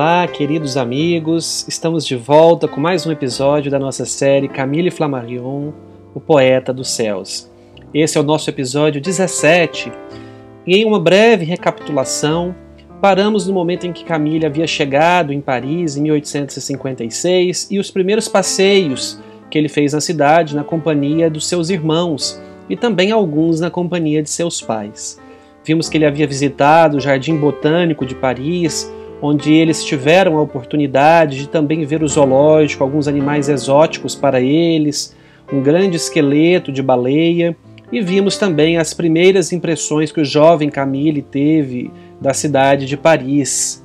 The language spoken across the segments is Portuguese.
Olá, queridos amigos, estamos de volta com mais um episódio da nossa série Camille Flammarion, o Poeta dos Céus. Esse é o nosso episódio 17 e em uma breve recapitulação, paramos no momento em que Camille havia chegado em Paris em 1856 e os primeiros passeios que ele fez na cidade na companhia dos seus irmãos e também alguns na companhia de seus pais. Vimos que ele havia visitado o Jardim Botânico de Paris, onde eles tiveram a oportunidade de também ver o zoológico, alguns animais exóticos para eles, um grande esqueleto de baleia, e vimos também as primeiras impressões que o jovem Camille teve da cidade de Paris.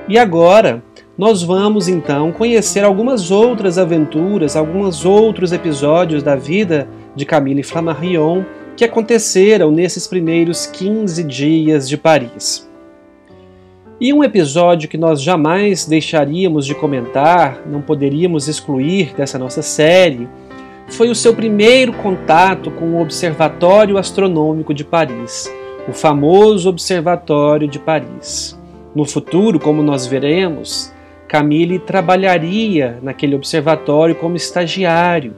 E agora nós vamos então conhecer algumas outras aventuras, alguns outros episódios da vida de Camille Flammarion que aconteceram nesses primeiros 15 dias de Paris. E um episódio que nós jamais deixaríamos de comentar, não poderíamos excluir dessa nossa série, foi o seu primeiro contato com o Observatório Astronômico de Paris, o famoso Observatório de Paris. No futuro, como nós veremos, Camille trabalharia naquele observatório como estagiário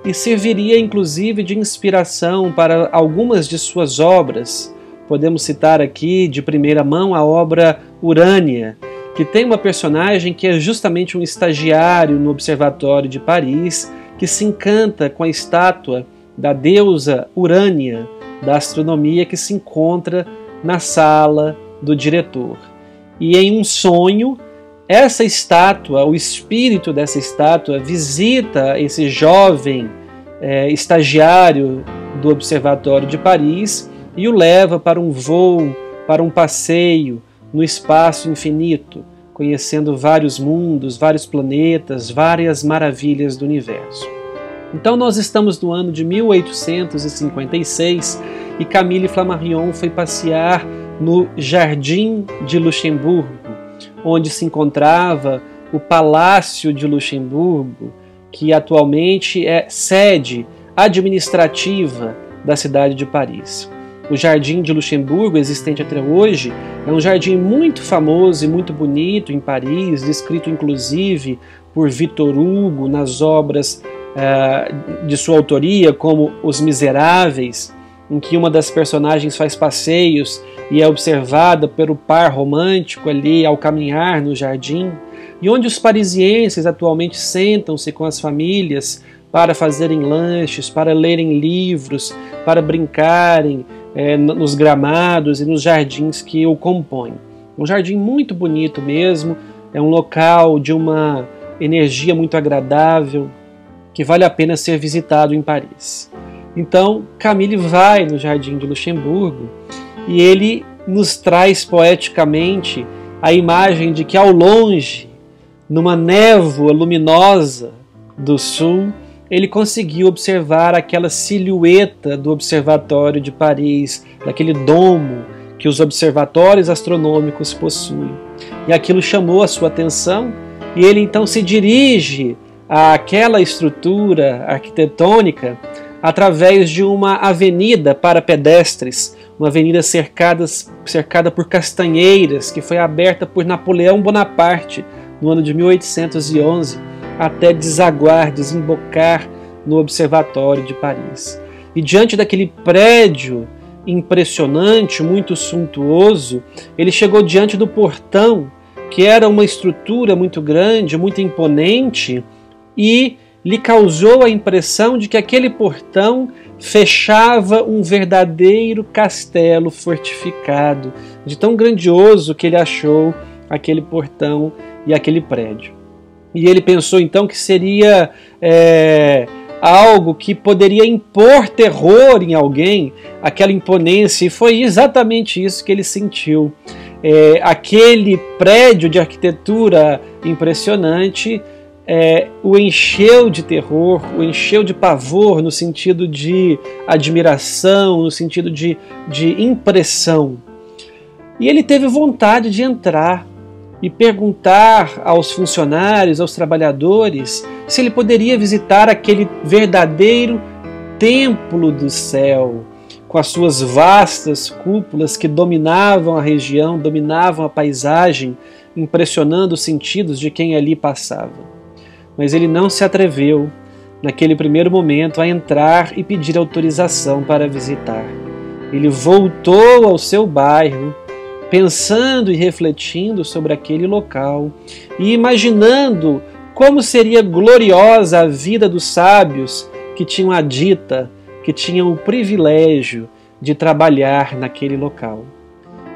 e serviria inclusive de inspiração para algumas de suas obras. Podemos citar aqui de primeira mão a obra Urânia, que tem uma personagem que é justamente um estagiário no Observatório de Paris, que se encanta com a estátua da deusa Urânia da astronomia que se encontra na sala do diretor. E em um sonho, essa estátua, o espírito dessa estátua, visita esse jovem estagiário do Observatório de Paris e o leva para um voo, para um passeio no espaço infinito, conhecendo vários mundos, vários planetas, várias maravilhas do universo. Então nós estamos no ano de 1856 e Camille Flammarion foi passear no Jardim de Luxemburgo, onde se encontrava o Palácio de Luxemburgo, que atualmente é sede administrativa da cidade de Paris. O Jardim de Luxemburgo, existente até hoje, é um jardim muito famoso e muito bonito em Paris, descrito inclusive por Victor Hugo nas obras de sua autoria, como Os Miseráveis, em que uma das personagens faz passeios e é observada pelo par romântico ali ao caminhar no jardim, e onde os parisienses atualmente sentam-se com as famílias para fazerem lanches, para lerem livros, para brincarem nos gramados e nos jardins que o compõem. Um jardim muito bonito mesmo, é um local de uma energia muito agradável, que vale a pena ser visitado em Paris. Então, Camille vai no Jardim de Luxemburgo e ele nos traz poeticamente a imagem de que ao longe, numa névoa luminosa do sul, ele conseguiu observar aquela silhueta do Observatório de Paris, daquele domo que os observatórios astronômicos possuem. E aquilo chamou a sua atenção e ele então se dirige àquela estrutura arquitetônica através de uma avenida para pedestres, uma avenida cercada por castanheiras, que foi aberta por Napoleão Bonaparte no ano de 1811, até desembocar no Observatório de Paris. E diante daquele prédio impressionante, muito suntuoso, ele chegou diante do portão, que era uma estrutura muito grande, muito imponente, e lhe causou a impressão de que aquele portão fechava um verdadeiro castelo fortificado, de tão grandioso que ele achou aquele portão e aquele prédio. E ele pensou então que seria algo que poderia impor terror em alguém, aquela imponência, e foi exatamente isso que ele sentiu. Aquele prédio de arquitetura impressionante o encheu de terror, o encheu de pavor, no sentido de admiração, no sentido de impressão. E ele teve vontade de entrar e perguntar aos funcionários, aos trabalhadores, se ele poderia visitar aquele verdadeiro templo do céu, com as suas vastas cúpulas que dominavam a região, dominavam a paisagem, impressionando os sentidos de quem ali passava. Mas ele não se atreveu, naquele primeiro momento, a entrar e pedir autorização para visitar. Ele voltou ao seu bairro, pensando e refletindo sobre aquele local e imaginando como seria gloriosa a vida dos sábios que tinham a dita, que tinham o privilégio de trabalhar naquele local.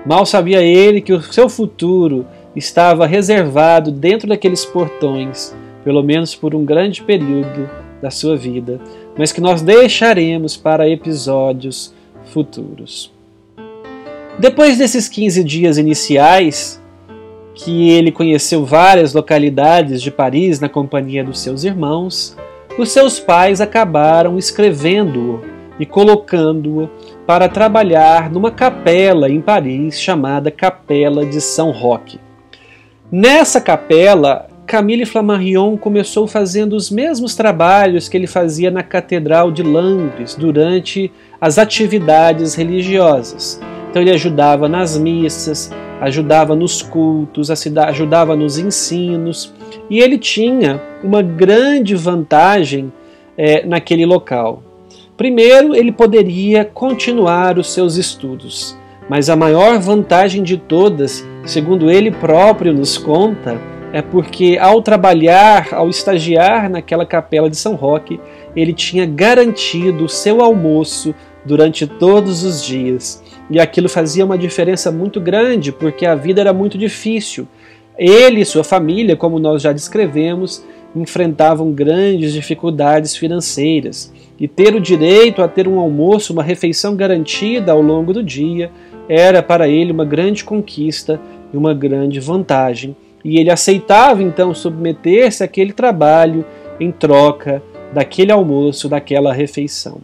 Mal sabia ele que o seu futuro estava reservado dentro daqueles portões, pelo menos por um grande período da sua vida, mas que nós deixaremos para episódios futuros. Depois desses 15 dias iniciais, que ele conheceu várias localidades de Paris na companhia dos seus irmãos, os seus pais acabaram escrevendo-o e colocando-o para trabalhar numa capela em Paris chamada Capela de São Roque. Nessa capela, Camille Flammarion começou fazendo os mesmos trabalhos que ele fazia na Catedral de Langres durante as atividades religiosas. Então ele ajudava nas missas, ajudava nos cultos, ajudava nos ensinos, e ele tinha uma grande vantagem naquele local. Primeiro, ele poderia continuar os seus estudos, mas a maior vantagem de todas, segundo ele próprio nos conta, é porque ao trabalhar, ao estagiar naquela capela de São Roque, ele tinha garantido o seu almoço durante todos os dias. E aquilo fazia uma diferença muito grande, porque a vida era muito difícil. Ele e sua família, como nós já descrevemos, enfrentavam grandes dificuldades financeiras. E ter o direito a ter um almoço, uma refeição garantida ao longo do dia, era para ele uma grande conquista e uma grande vantagem. E ele aceitava então submeter-se àquele trabalho em troca daquele almoço, daquela refeição.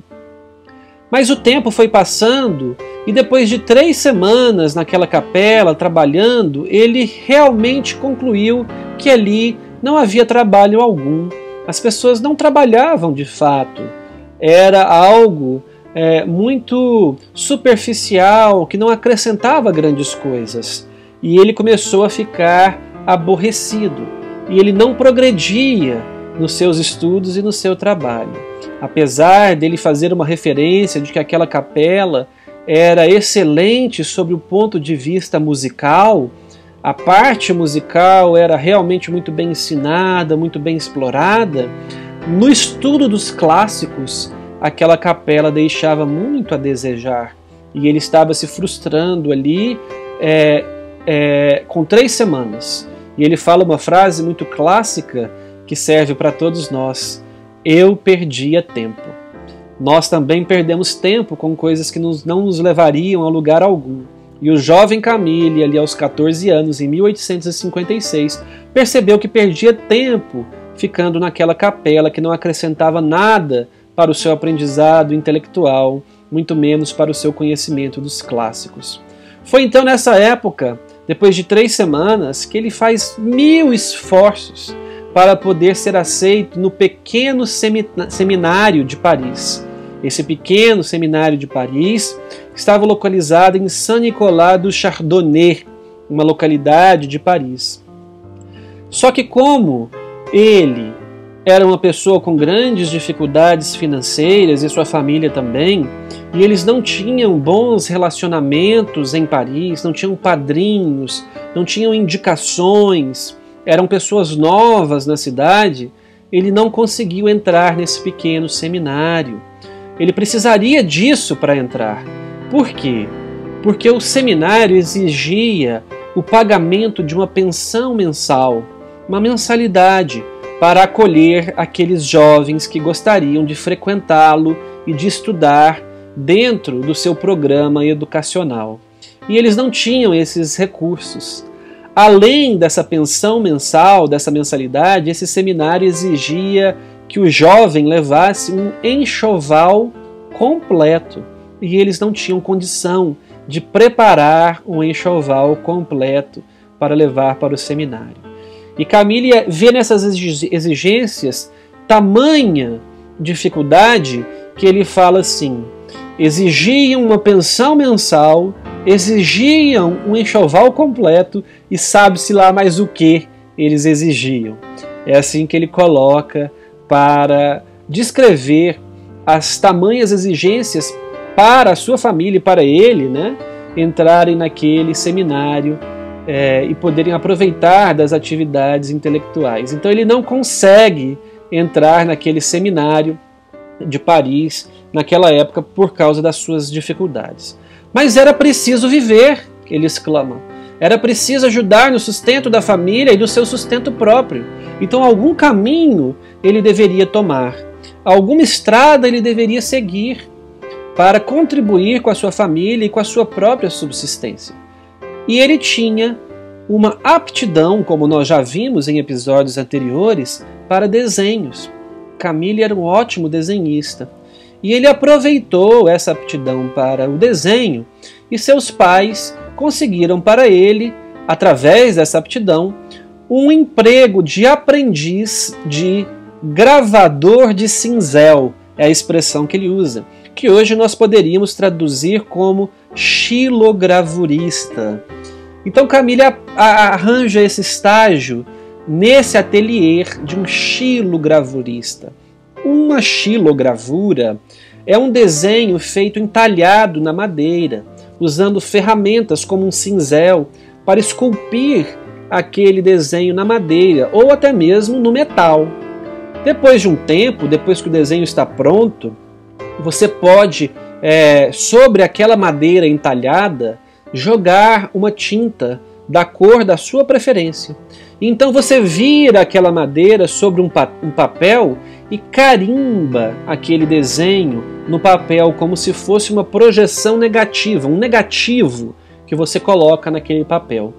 Mas o tempo foi passando e depois de 3 semanas naquela capela trabalhando, ele realmente concluiu que ali não havia trabalho algum. As pessoas não trabalhavam de fato. Era algo muito superficial, que não acrescentava grandes coisas. E ele começou a ficar aborrecido. E ele não progredia nos seus estudos e no seu trabalho. Apesar dele fazer uma referência de que aquela capela era excelente sob o ponto de vista musical, a parte musical era realmente muito bem ensinada, muito bem explorada, no estudo dos clássicos, aquela capela deixava muito a desejar. E ele estava se frustrando ali com 3 semanas. E ele fala uma frase muito clássica que serve para todos nós: eu perdia tempo. Nós também perdemos tempo com coisas que não nos levariam a lugar algum. E o jovem Camille, ali aos 14 anos, em 1856, percebeu que perdia tempo ficando naquela capela que não acrescentava nada para o seu aprendizado intelectual, muito menos para o seu conhecimento dos clássicos. Foi então nessa época, depois de 3 semanas, que ele faz 1000 esforços para poder ser aceito no pequeno seminário de Paris. Esse pequeno seminário de Paris estava localizado em Saint-Nicolas-du-Chardonnet, uma localidade de Paris. Só que como ele era uma pessoa com grandes dificuldades financeiras e sua família também, e eles não tinham bons relacionamentos em Paris, não tinham padrinhos, não tinham indicações, eram pessoas novas na cidade, ele não conseguiu entrar nesse pequeno seminário. Ele precisaria disso para entrar. Por quê? Porque o seminário exigia o pagamento de uma pensão mensal, uma mensalidade, para acolher aqueles jovens que gostariam de frequentá-lo e de estudar dentro do seu programa educacional. E eles não tinham esses recursos. Além dessa pensão mensal, dessa mensalidade, esse seminário exigia que o jovem levasse um enxoval completo. E eles não tinham condição de preparar um enxoval completo para levar para o seminário. E Camille vê nessas exigências tamanha dificuldade que ele fala assim: exigiam uma pensão mensal exigiam um enxoval completo e sabe-se lá mais o que eles exigiam. É assim que ele coloca para descrever as tamanhas exigências para a sua família e para ele, né, entrarem naquele seminário e poderem aproveitar das atividades intelectuais. Então ele não consegue entrar naquele seminário de Paris naquela época por causa das suas dificuldades. Mas era preciso viver, ele exclama. Era preciso ajudar no sustento da família e do seu sustento próprio. Então algum caminho ele deveria tomar, alguma estrada ele deveria seguir para contribuir com a sua família e com a sua própria subsistência. E ele tinha uma aptidão, como nós já vimos em episódios anteriores, para desenhos. Camille era um ótimo desenhista. E ele aproveitou essa aptidão para o desenho e seus pais conseguiram para ele, através dessa aptidão, um emprego de aprendiz de gravador de cinzel, é a expressão que ele usa, que hoje nós poderíamos traduzir como xilogravurista. Então Camille arranja esse estágio nesse ateliê de um xilogravurista. Uma xilogravura é um desenho feito entalhado na madeira, usando ferramentas como um cinzel para esculpir aquele desenho na madeira ou até mesmo no metal. Depois de um tempo, depois que o desenho está pronto, você pode, sobre aquela madeira entalhada, jogar uma tinta da cor da sua preferência. Então você vira aquela madeira sobre um papel e carimba aquele desenho no papel como se fosse uma projeção negativa, um negativo que você coloca naquele papel.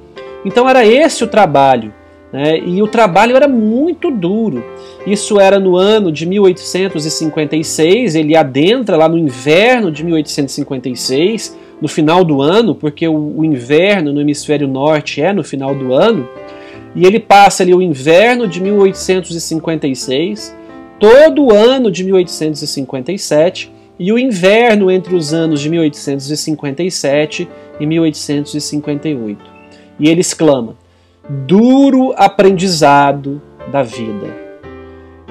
Então era esse o trabalho, né? E o trabalho era muito duro. Isso era no ano de 1856, ele adentra lá no inverno de 1856, no final do ano, porque o inverno no hemisfério norte é no final do ano, e ele passa ali o inverno de 1856, todo o ano de 1857 e o inverno entre os anos de 1857 e 1858. E ele exclama: duro aprendizado da vida.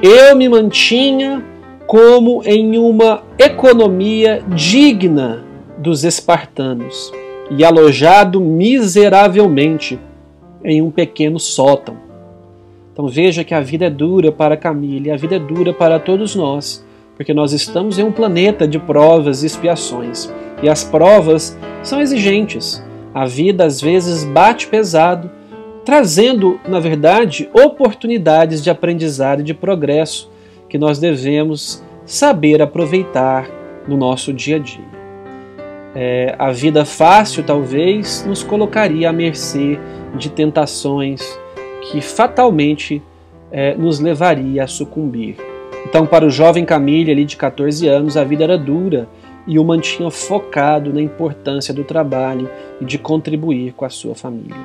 Eu me mantinha como em uma economia digna dos espartanos e alojado miseravelmente em um pequeno sótão. Então veja que a vida é dura para Camille, a vida é dura para todos nós, porque nós estamos em um planeta de provas e expiações, e as provas são exigentes. A vida às vezes bate pesado, trazendo, na verdade, oportunidades de aprendizado e de progresso que nós devemos saber aproveitar no nosso dia a dia. A vida fácil, talvez, nos colocaria à mercê de tentações que fatalmente nos levaria a sucumbir. Então, para o jovem Camille, ali de 14 anos, a vida era dura e o mantinha focado na importância do trabalho e de contribuir com a sua família.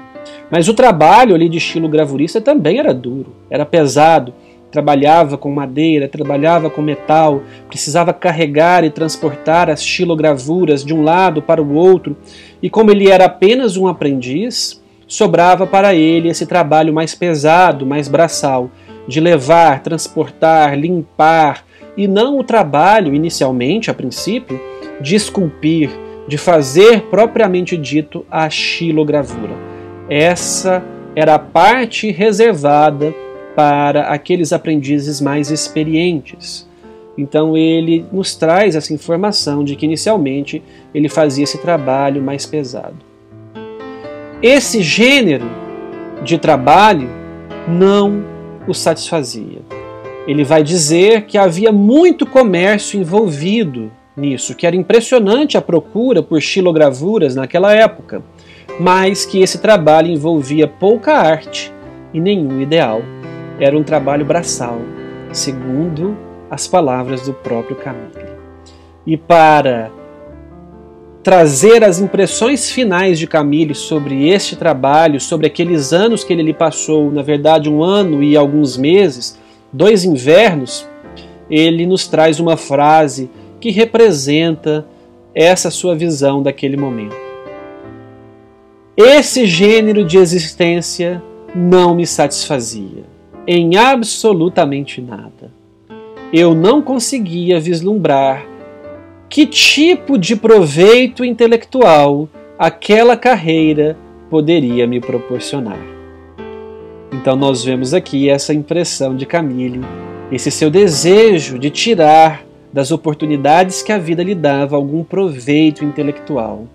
Mas o trabalho ali de xilogravurista também era duro, era pesado. Trabalhava com madeira, trabalhava com metal, precisava carregar e transportar as xilogravuras de um lado para o outro, e como ele era apenas um aprendiz, sobrava para ele esse trabalho mais pesado, mais braçal, de levar, transportar, limpar, e não o trabalho, inicialmente, a princípio, de esculpir, de fazer propriamente dito a xilogravura. Essa era a parte reservada para aqueles aprendizes mais experientes. Então ele nos traz essa informação de que inicialmente ele fazia esse trabalho mais pesado. Esse gênero de trabalho não o satisfazia. Ele vai dizer que havia muito comércio envolvido nisso, que era impressionante a procura por xilogravuras naquela época, mas que esse trabalho envolvia pouca arte e nenhum ideal. Era um trabalho braçal, segundo as palavras do próprio Camille. E para trazer as impressões finais de Camille sobre este trabalho, sobre aqueles anos que ele ali passou, na verdade 1 ano e alguns meses, 2 invernos, ele nos traz uma frase que representa essa sua visão daquele momento. Esse gênero de existência não me satisfazia, em absolutamente nada. Eu não conseguia vislumbrar que tipo de proveito intelectual aquela carreira poderia me proporcionar. Então nós vemos aqui essa impressão de Camille, esse seu desejo de tirar das oportunidades que a vida lhe dava algum proveito intelectual.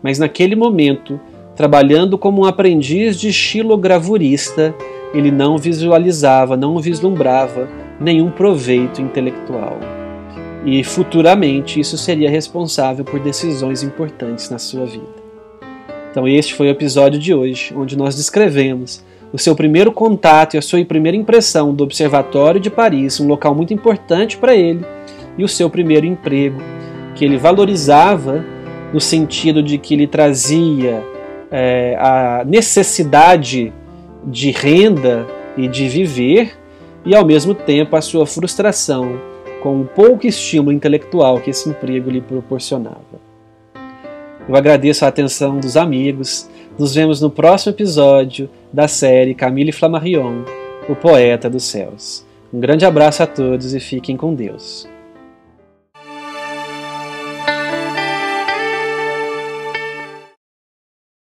Mas naquele momento, trabalhando como um aprendiz de xilogravurista, ele não visualizava, não vislumbrava nenhum proveito intelectual. E futuramente isso seria responsável por decisões importantes na sua vida. Então este foi o episódio de hoje, onde nós descrevemos o seu primeiro contato e a sua primeira impressão do Observatório de Paris, um local muito importante para ele, e o seu primeiro emprego, que ele valorizava no sentido de que ele trazia a necessidade de renda e de viver, e ao mesmo tempo a sua frustração com o pouco estímulo intelectual que esse emprego lhe proporcionava. Eu agradeço a atenção dos amigos. Nos vemos no próximo episódio da série Camille Flammarion, o Poeta dos Céus. Um grande abraço a todos e fiquem com Deus.